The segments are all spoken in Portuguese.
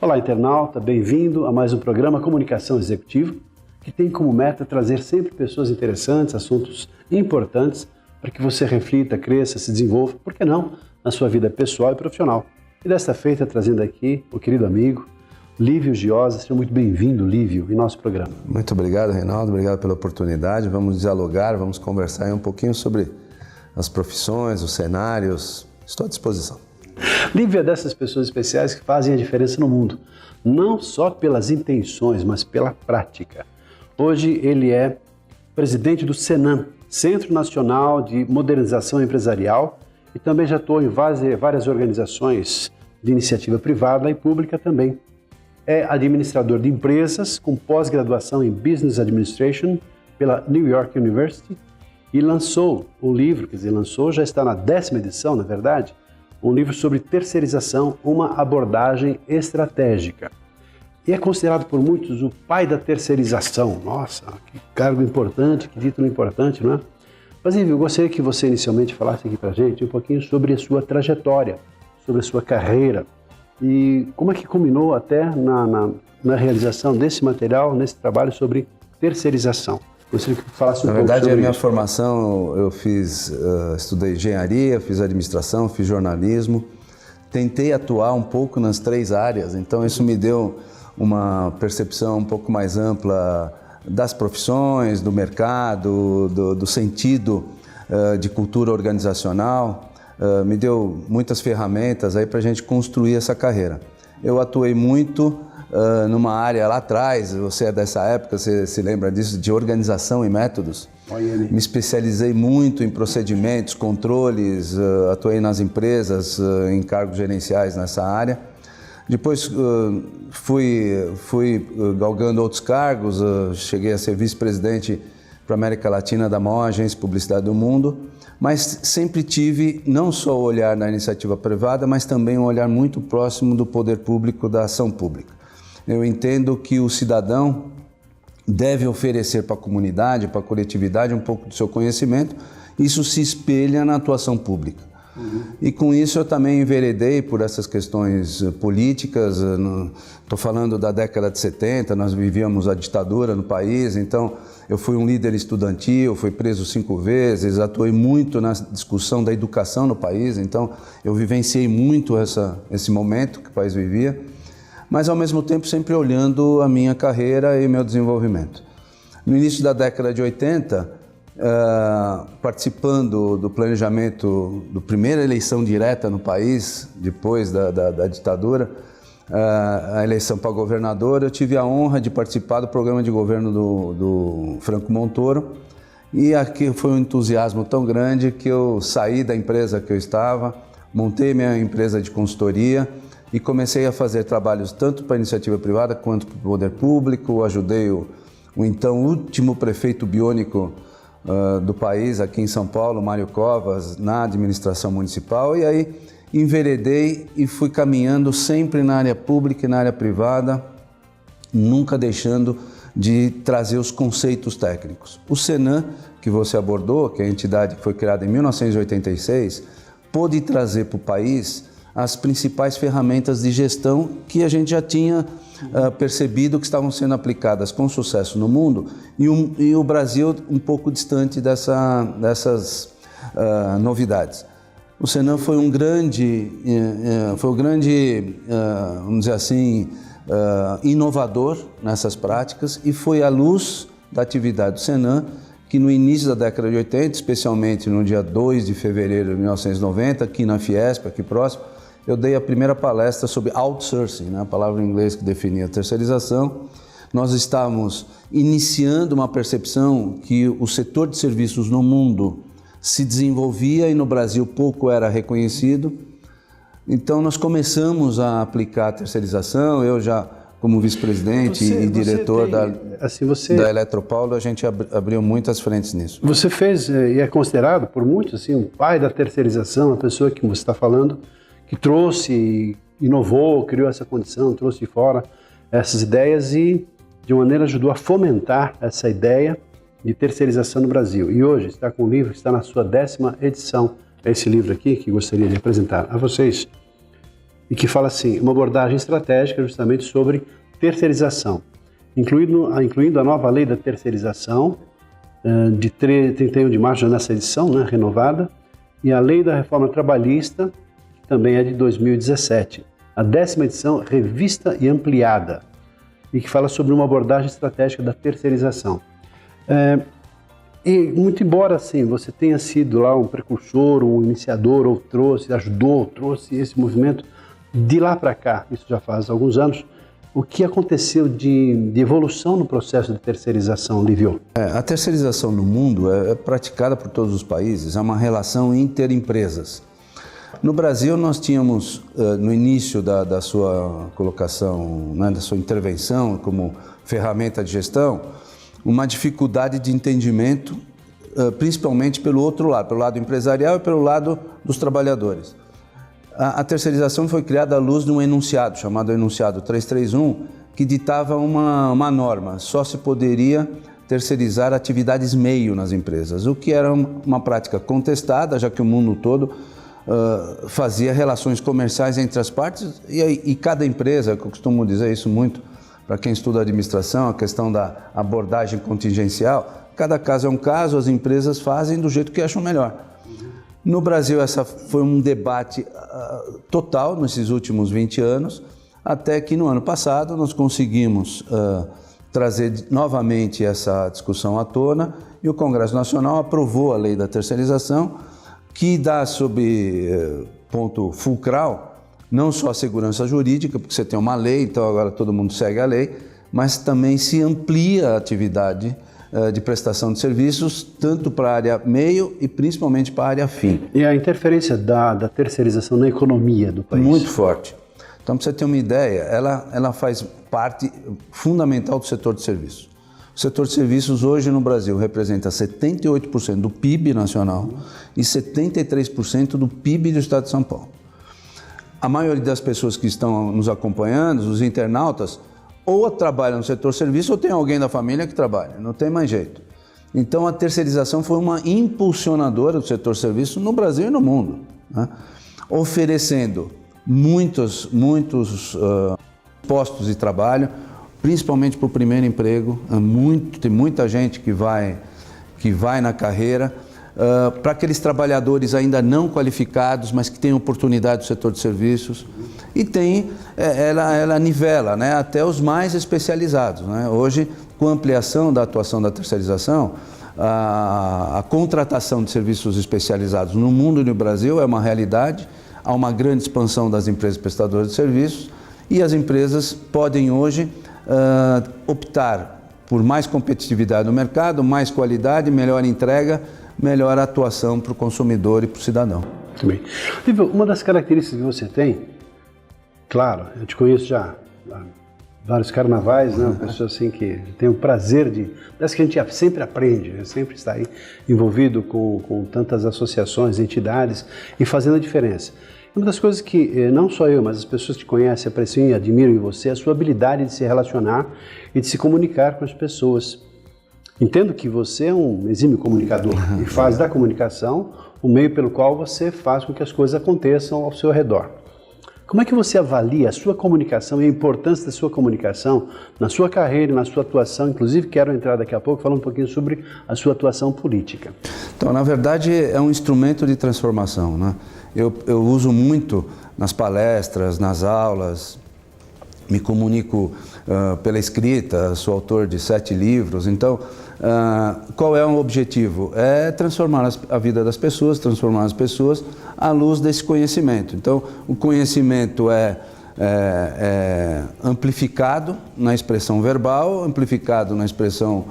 Olá, internauta, bem-vindo a mais um programa Comunicação Executiva, que tem como meta trazer sempre pessoas interessantes, assuntos importantes, para que você reflita, cresça, se desenvolva, por que não, na sua vida pessoal e profissional. E desta feita, trazendo aqui o querido amigo Lívio Giosa. Seja muito bem-vindo, Lívio, em nosso programa. Muito obrigado, Reinaldo, obrigado pela oportunidade. Vamos dialogar, vamos conversar aí um pouquinho sobre as profissões, os cenários. Estou à disposição. Lívio é dessas pessoas especiais que fazem a diferença no mundo, não só pelas intenções, mas pela prática. Hoje ele é presidente do Senan, Centro Nacional de Modernização Empresarial, e também já atuou em várias organizações de iniciativa privada e pública também. É administrador de empresas com pós-graduação em Business Administration pela New York University e lançou um livro, já está na 10ª edição, na verdade, um livro sobre terceirização, uma abordagem estratégica. E é considerado por muitos o pai da terceirização. Nossa, que cargo importante, que título importante, não é? Mas, Lívio, eu gostaria que você inicialmente falasse aqui para a gente um pouquinho sobre a sua trajetória, sobre a sua carreira e como é que culminou até na realização desse material, nesse trabalho sobre terceirização. Gostaria que falasse um pouco sobre isso. Na verdade, a minha formação, eu estudei engenharia, fiz administração, fiz jornalismo, tentei atuar um pouco nas 3 áreas, então isso me deu uma percepção um pouco mais ampla das profissões, do mercado, do sentido de cultura organizacional, me deu muitas ferramentas aí para a gente construir essa carreira. Eu atuei muito numa área lá atrás, você é dessa época, você se lembra disso, de organização e métodos. Me especializei muito em procedimentos, controles, atuei nas empresas, em cargos gerenciais nessa área. Depois fui galgando outros cargos, cheguei a ser vice-presidente para a América Latina da maior agência de publicidade do mundo, mas sempre tive não só o olhar da iniciativa privada, mas também um olhar muito próximo do poder público, da ação pública. Eu entendo que o cidadão deve oferecer para a comunidade, para a coletividade, um pouco do seu conhecimento. Isso se espelha na atuação pública. E com isso eu também enveredei por essas questões políticas. Estou falando da década de 70, nós vivíamos a ditadura no país, então eu fui um líder estudantil, fui preso 5 vezes, atuei muito na discussão da educação no país, então eu vivenciei muito esse momento que o país vivia, mas ao mesmo tempo sempre olhando a minha carreira e meu desenvolvimento. No início da década de 80, participando do planejamento da primeira eleição direta no país, depois da ditadura, a eleição para governador, eu tive a honra de participar do programa de governo do Franco Montoro, e aqui foi um entusiasmo tão grande que eu saí da empresa que eu estava, montei minha empresa de consultoria e comecei a fazer trabalhos tanto para a iniciativa privada quanto para o poder público. Ajudei o então último prefeito biônico do país, aqui em São Paulo, Mário Covas, na administração municipal, e aí enveredei e fui caminhando sempre na área pública e na área privada, nunca deixando de trazer os conceitos técnicos. O Senan, que você abordou, que é a entidade que foi criada em 1986, pôde trazer para o país as principais ferramentas de gestão que a gente já tinha percebido que estavam sendo aplicadas com sucesso no mundo, e o Brasil um pouco distante dessas novidades. O Senan foi um grande, vamos dizer assim, inovador nessas práticas, e foi à luz da atividade do Senan que no início da década de 80, especialmente no dia 2 de fevereiro de 1990, aqui na Fiesp, aqui próximo, eu dei a primeira palestra sobre outsourcing, né, a palavra em inglês que definia a terceirização. Nós estávamos iniciando uma percepção que o setor de serviços no mundo se desenvolvia e no Brasil pouco era reconhecido. Então nós começamos a aplicar a terceirização, eu já como vice-presidente e diretor da Eletropaulo, a gente abriu muitas frentes nisso. Você fez, e é considerado por muitos assim, um pai da terceirização, a pessoa que você está falando, que trouxe, inovou, criou essa condição, trouxe de fora essas ideias e, de uma maneira, ajudou a fomentar essa ideia de terceirização no Brasil. E hoje está com um livro que está na sua 10ª edição. É esse livro aqui que gostaria de apresentar a vocês. e que fala assim, uma abordagem estratégica justamente sobre terceirização, incluindo a nova lei da terceirização, de 31 de março, nessa edição, né, renovada, e a lei da reforma trabalhista, que também é de 2017, a 10ª edição revista e ampliada, e que fala sobre uma abordagem estratégica da terceirização. E muito embora assim, você tenha sido lá um precursor, um iniciador, ou trouxe esse movimento, de lá para cá, isso já faz alguns anos, o que aconteceu de evolução no processo de terceirização, Lívio? A terceirização no mundo é praticada por todos os países, é uma relação interempresas. No Brasil, nós tínhamos, no início da sua colocação, né, da sua intervenção como ferramenta de gestão, uma dificuldade de entendimento, principalmente pelo outro lado, pelo lado empresarial e pelo lado dos trabalhadores. A terceirização foi criada à luz de um enunciado, chamado Enunciado 331, que ditava uma norma, só se poderia terceirizar atividades meio nas empresas, o que era uma prática contestada, já que o mundo todo fazia relações comerciais entre as partes e cada empresa, eu costumo dizer isso muito para quem estuda administração, a questão da abordagem contingencial, cada caso é um caso, as empresas fazem do jeito que acham melhor. No Brasil, essa foi um debate total nesses últimos 20 anos, até que no ano passado nós conseguimos trazer novamente essa discussão à tona e o Congresso Nacional aprovou a lei da terceirização, que dá sob ponto fulcral não só a segurança jurídica, porque você tem uma lei, então agora todo mundo segue a lei, mas também se amplia a atividade de prestação de serviços, tanto para a área meio e principalmente para a área fim. E a interferência da terceirização na economia do país? Muito forte. Então, para você ter uma ideia, ela faz parte fundamental do setor de serviços. O setor de serviços hoje no Brasil representa 78% do PIB nacional e 73% do PIB do Estado de São Paulo. A maioria das pessoas que estão nos acompanhando, os internautas, ou trabalha no setor serviço ou tem alguém da família que trabalha, não tem mais jeito. Então a terceirização foi uma impulsionadora do setor serviço no Brasil e no mundo, né? Oferecendo muitos postos de trabalho, principalmente para o primeiro emprego, tem muita gente que vai na carreira, para aqueles trabalhadores ainda não qualificados, mas que têm oportunidade no setor de serviços, e ela nivela, né, até os mais especializados, né? Hoje, com a ampliação da atuação da terceirização, a contratação de serviços especializados no mundo e no Brasil é uma realidade, há uma grande expansão das empresas prestadoras de serviços, e as empresas podem hoje optar por mais competitividade no mercado, mais qualidade, melhor entrega, melhor atuação para o consumidor e para o cidadão. Muito bem. Lívio, uma das características que você tem, claro, eu te conheço já há vários carnavais, né? Uma pessoa assim que tem o prazer parece que a gente sempre aprende, né? Sempre está aí envolvido com tantas associações, entidades e fazendo a diferença. Uma das coisas que não só eu, mas as pessoas que te conhecem, apreciam e admiram em você é a sua habilidade de se relacionar e de se comunicar com as pessoas. Entendo que você é um exímio comunicador e faz da comunicação o meio pelo qual você faz com que as coisas aconteçam ao seu redor. Como é que você avalia a sua comunicação e a importância da sua comunicação na sua carreira e na sua atuação? Inclusive, quero entrar daqui a pouco falando um pouquinho sobre a sua atuação política. Então, na verdade, é um instrumento de transformação, né? Eu uso muito nas palestras, nas aulas, me comunico pela escrita, sou autor de 7 livros, então qual é o objetivo? É transformar a vida das pessoas, transformar as pessoas à luz desse conhecimento. Então o conhecimento é amplificado na expressão verbal, amplificado na expressão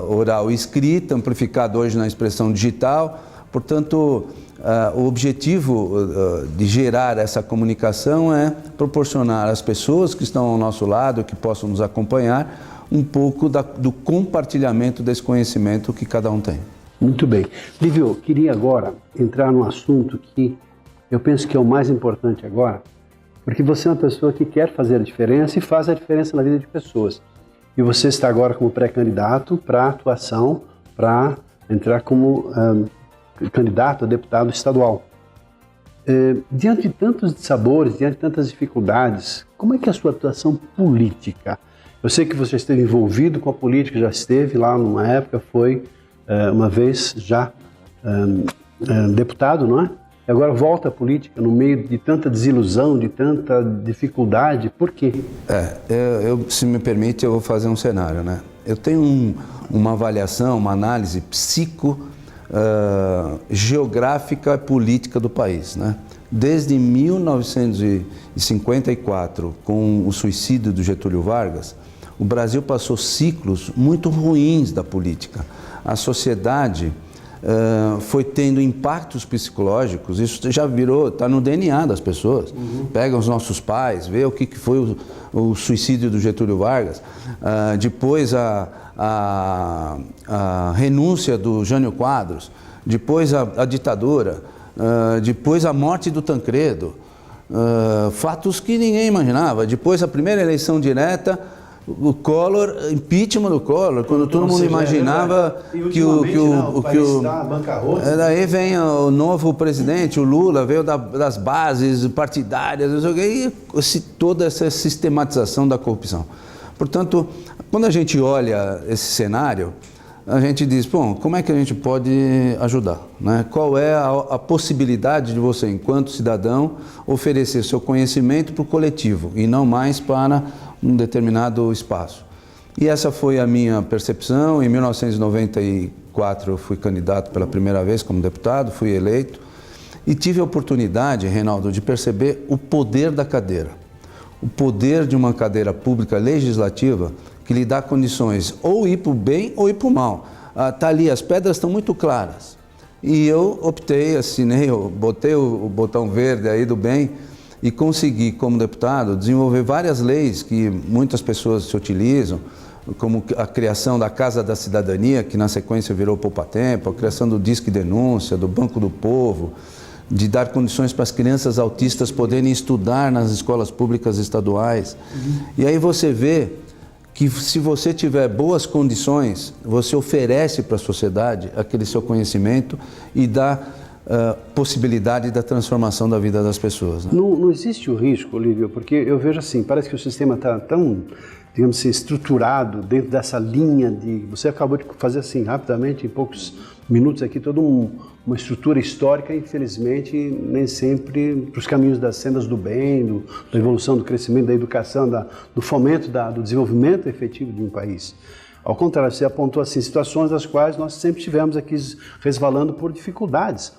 oral e escrita, amplificado hoje na expressão digital, portanto o objetivo de gerar essa comunicação é proporcionar às pessoas que estão ao nosso lado, que possam nos acompanhar, um pouco do compartilhamento desse conhecimento que cada um tem. Muito bem. Lívio, queria agora entrar num assunto que eu penso que é o mais importante agora, porque você é uma pessoa que quer fazer a diferença e faz a diferença na vida de pessoas. E você está agora como pré-candidato para atuação, para entrar como candidato a deputado estadual. diante de tantos sabores, diante de tantas dificuldades, como é que é a sua atuação política? Eu sei que você esteve envolvido com a política, já esteve lá numa época, foi uma vez já deputado, não é? E agora volta à política no meio de tanta desilusão, de tanta dificuldade. Por quê? Se me permite, eu vou fazer um cenário, né? Eu tenho uma avaliação, uma análise geográfica e política do país, né? Desde 1954, com o suicídio do Getúlio Vargas, o Brasil passou ciclos muito ruins da política. A sociedade foi tendo impactos psicológicos, isso já virou, está no DNA das pessoas. Pega os nossos pais, vê o que foi o suicídio do Getúlio Vargas, depois a renúncia do Jânio Quadros, depois a ditadura, depois a morte do Tancredo, fatos que ninguém imaginava, depois a primeira eleição direta, o Collor, impeachment do Collor, quando todo mundo imaginava que o país está bancarrota. Daí vem o novo presidente, o Lula, veio das bases partidárias, e toda essa sistematização da corrupção. Portanto, quando a gente olha esse cenário, a gente diz, bom, como é que a gente pode ajudar, né? Qual é a possibilidade de você, enquanto cidadão, oferecer seu conhecimento para o coletivo e não mais para um determinado espaço. E essa foi a minha percepção. Em 1994 eu fui candidato pela primeira vez como deputado, fui eleito e tive a oportunidade, Reinaldo, de perceber o poder da cadeira. O poder de uma cadeira pública legislativa que lhe dá condições ou ir para o bem ou ir para o mal. Está ali, as pedras estão muito claras. E eu optei, assinei, botei o botão verde aí do bem e consegui, como deputado, desenvolver várias leis que muitas pessoas se utilizam, como a criação da Casa da Cidadania, que na sequência virou Poupatempo, a criação do Disque Denúncia, do Banco do Povo, de dar condições para as crianças autistas poderem estudar nas escolas públicas estaduais. E aí você vê que se você tiver boas condições, você oferece para a sociedade aquele seu conhecimento e dá possibilidade da transformação da vida das pessoas, né? Não existe o risco, Olívio, porque eu vejo assim, parece que o sistema está tão, digamos assim, estruturado dentro dessa linha de... Você acabou de fazer assim, rapidamente, em poucos minutos aqui, toda uma estrutura histórica, infelizmente, nem sempre para os caminhos das sendas do bem, da evolução, do crescimento, da educação, do fomento, do desenvolvimento efetivo de um país. Ao contrário, você apontou assim, situações das quais nós sempre estivemos aqui resvalando por dificuldades.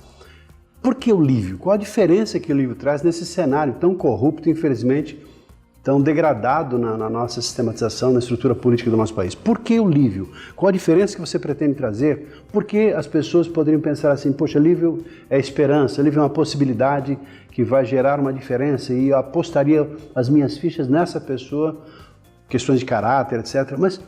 Por que o Lívio? Qual a diferença que o Lívio traz nesse cenário tão corrupto, infelizmente, tão degradado na nossa sistematização, na estrutura política do nosso país? Por que o Lívio? Qual a diferença que você pretende trazer? Por que as pessoas poderiam pensar assim, poxa, Lívio é esperança, Lívio é uma possibilidade que vai gerar uma diferença e eu apostaria as minhas fichas nessa pessoa, questões de caráter, etc. Mas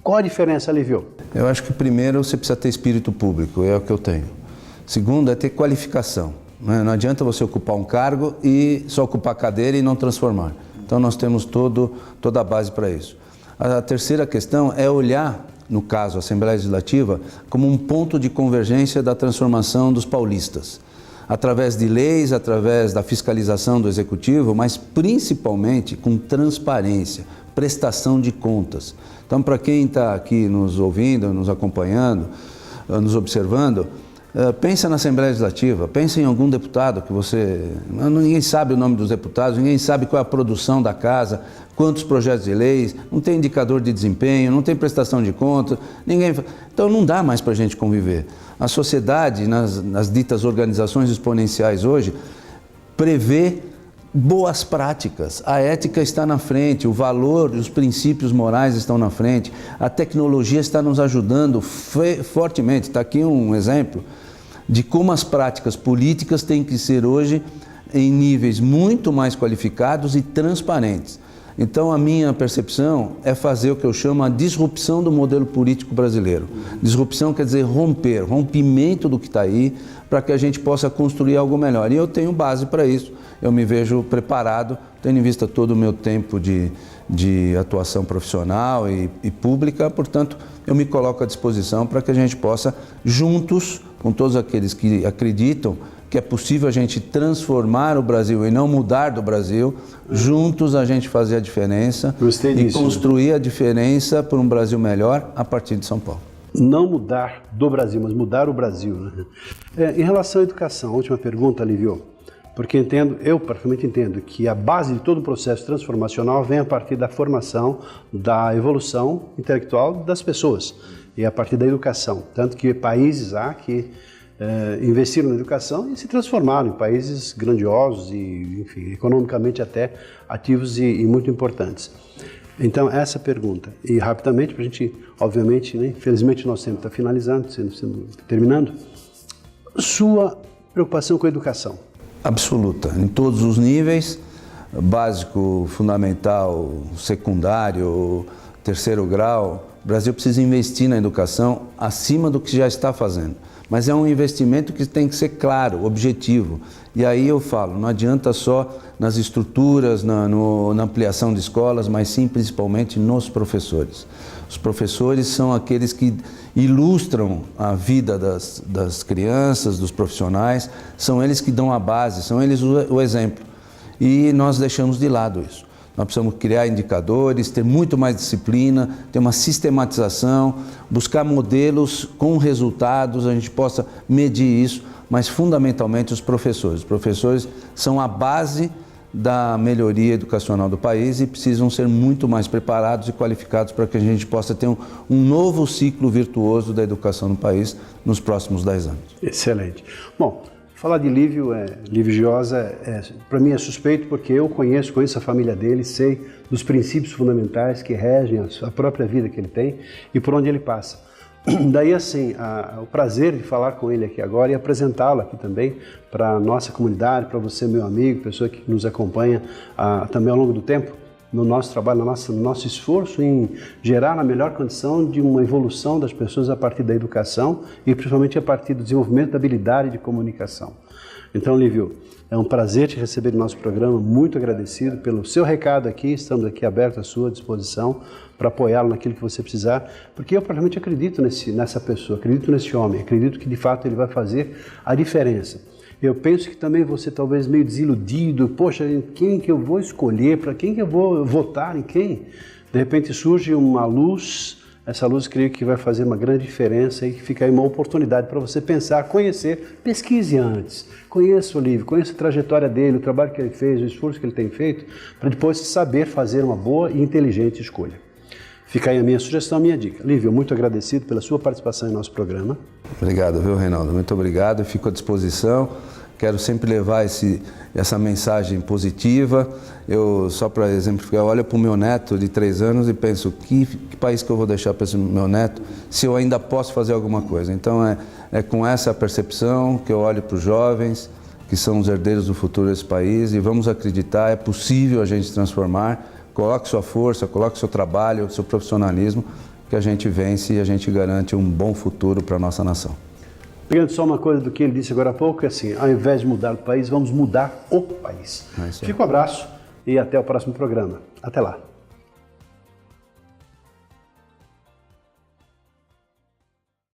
qual a diferença, Lívio? Eu acho que primeiro você precisa ter espírito público, é o que eu tenho. Segundo é ter qualificação. Não adianta você ocupar um cargo e só ocupar a cadeira e não transformar. Então nós temos toda a base para isso. A terceira questão é olhar, no caso a Assembleia Legislativa, como um ponto de convergência da transformação dos paulistas. Através de leis, através da fiscalização do Executivo, mas principalmente com transparência, prestação de contas. Então, para quem está aqui nos ouvindo, nos acompanhando, nos observando, pensa na Assembleia Legislativa, pensa em algum deputado que você... Ninguém sabe o nome dos deputados, ninguém sabe qual é a produção da casa, quantos projetos de leis, não tem indicador de desempenho, não tem prestação de contas, ninguém... Então não dá mais para a gente conviver. A sociedade, nas ditas organizações exponenciais hoje, prevê boas práticas, a ética está na frente, o valor, os princípios morais estão na frente, a tecnologia está nos ajudando fortemente. Está aqui um exemplo de como as práticas políticas têm que ser hoje em níveis muito mais qualificados e transparentes. Então a minha percepção é fazer o que eu chamo a disrupção do modelo político brasileiro. Disrupção quer dizer romper, rompimento do que está aí, para que a gente possa construir algo melhor. E eu tenho base para isso. Eu me vejo preparado, tendo em vista todo o meu tempo de atuação profissional e pública, portanto, eu me coloco à disposição para que a gente possa, juntos, com todos aqueles que acreditam que é possível a gente transformar o Brasil e não mudar do Brasil, juntos a gente fazer a diferença e construir a diferença por um Brasil melhor a partir de São Paulo. Não mudar do Brasil, mas mudar o Brasil, né? Em relação à educação, última pergunta, Lívio, porque eu particularmente entendo que a base de todo o processo transformacional vem a partir da formação, da evolução intelectual das pessoas e a partir da educação, tanto que países há que investiram na educação e se transformaram em países grandiosos e, enfim, economicamente até ativos e muito importantes. Então, essa pergunta. E rapidamente, para a gente, obviamente, né, infelizmente nosso tempo está finalizando, terminando. Sua preocupação com a educação? Absoluta, em todos os níveis, básico, fundamental, secundário, terceiro grau. O Brasil precisa investir na educação acima do que já está fazendo. Mas é um investimento que tem que ser claro, objetivo. E aí eu falo, não adianta só nas estruturas, na ampliação de escolas, mas sim principalmente nos professores. Os professores são aqueles que ilustram a vida das crianças, dos profissionais, são eles que dão a base, são eles o exemplo. E nós deixamos de lado isso. Nós precisamos criar indicadores, ter muito mais disciplina, ter uma sistematização, buscar modelos com resultados, a gente possa medir isso, mas fundamentalmente os professores. Os professores são a base da melhoria educacional do país e precisam ser muito mais preparados e qualificados para que a gente possa ter um novo ciclo virtuoso da educação no país nos próximos 10 anos. Excelente. Bom, falar de Lívio Giosa, para mim é suspeito porque eu conheço a família dele, sei dos princípios fundamentais que regem a própria vida que ele tem e por onde ele passa. Daí, assim, o prazer de falar com ele aqui agora e apresentá-lo aqui também para a nossa comunidade, para você, meu amigo, pessoa que nos acompanha também ao longo do tempo, no nosso trabalho, no nosso esforço em gerar a melhor condição de uma evolução das pessoas a partir da educação e principalmente a partir do desenvolvimento da habilidade de comunicação. Então, Lívio, é um prazer te receber no nosso programa, muito agradecido pelo seu recado aqui, estamos aqui abertos à sua disposição para apoiá-lo naquilo que você precisar, porque eu praticamente acredito nessa pessoa, acredito nesse homem, acredito que de fato ele vai fazer a diferença. Eu penso que também você talvez meio desiludido, poxa, quem que eu vou escolher, para quem que eu vou votar, em quem? De repente surge uma luz, essa luz creio que vai fazer uma grande diferença e que fica aí uma oportunidade para você pensar, conhecer, pesquise antes, conheça o Lívio, conheça a trajetória dele, o trabalho que ele fez, o esforço que ele tem feito, para depois saber fazer uma boa e inteligente escolha. Fica aí a minha sugestão, a minha dica. Lívio, muito agradecido pela sua participação em nosso programa. Obrigado, viu, Reinaldo? Muito obrigado. Fico à disposição. Quero sempre levar essa mensagem positiva. Eu, só para exemplificar, olho para o meu neto de 3 anos e penso, que país que eu vou deixar para esse meu neto se eu ainda posso fazer alguma coisa? Então, é com essa percepção que eu olho para os jovens, que são os herdeiros do futuro desse país, e vamos acreditar, é possível a gente transformar. Coloque sua força, coloque seu trabalho, seu profissionalismo, que a gente vence e a gente garante um bom futuro para a nossa nação. Pegando só uma coisa do que ele disse agora há pouco, é assim, ao invés de mudar o país, vamos mudar o país. Fica um abraço e até o próximo programa. Até lá.